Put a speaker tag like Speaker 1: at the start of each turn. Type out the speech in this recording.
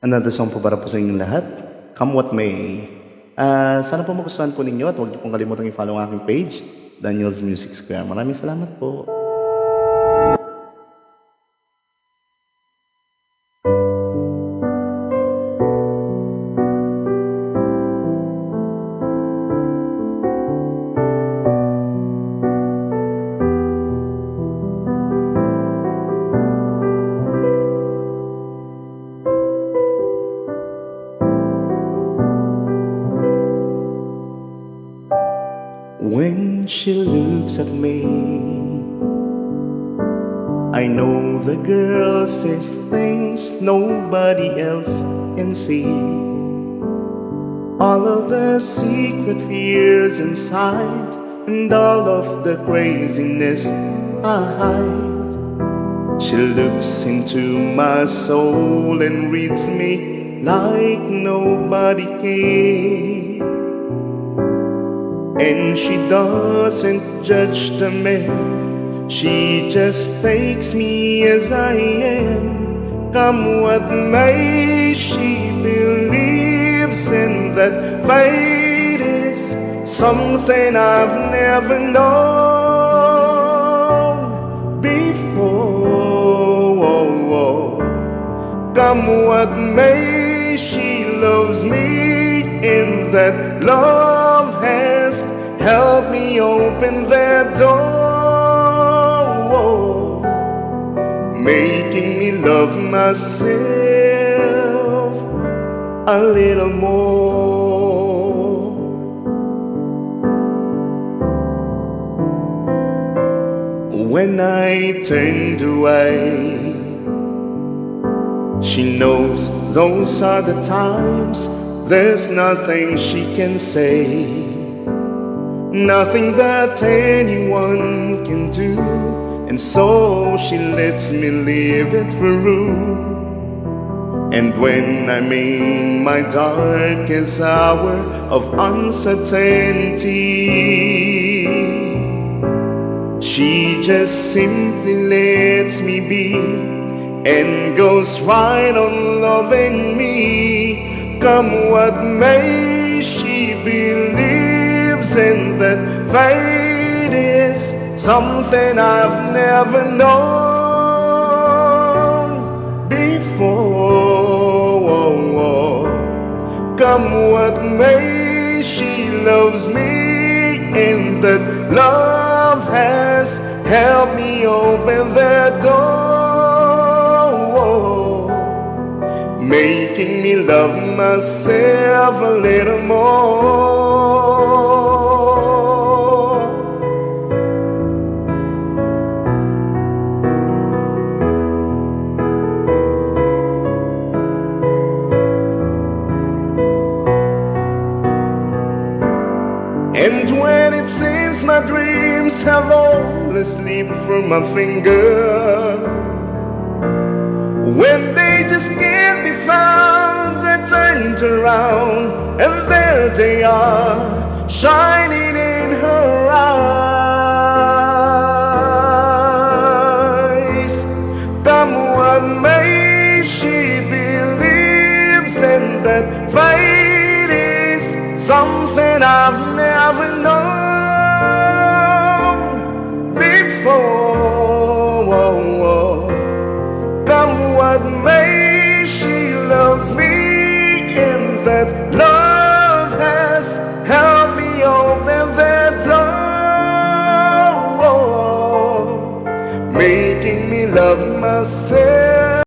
Speaker 1: Another song po para po sa inyong lahat. Come what may. Sana po magustuhan po ninyo at huwag niyo pong kalimutang i-follow ang aking page, Daniel's Music Square. Maraming salamat po. When she looks at me, I know the girl says things nobody else can see. All of the secret fears inside, and all of the craziness I hide. She looks into my soul and reads me like nobody can. And she doesn't judge the man, she just takes me as I am. Come what may, she believes in that fate is something I've never known before. Come what may, she loves me, and that love has helped me open that door, making me love myself a little more. When I turned away, she knows those are the times. There's nothing she can say, nothing that anyone can do, and so she lets me live it through. And when I'm in my darkest hour of uncertainty, she just simply lets me be and goes right on loving me. Come what may, she believes in that fate is something I've never known before. Come what may, she loves me, and that love has helped me open that door, making me love myself a little more. And when it seems my dreams have all slipped from my finger, when they just can't be found, I turned around, and there they are, shining in her eyes. Come what may, she believes in that fate is something I've never known before. Come what may, she loves me, and that love has helped me open that door, making me love myself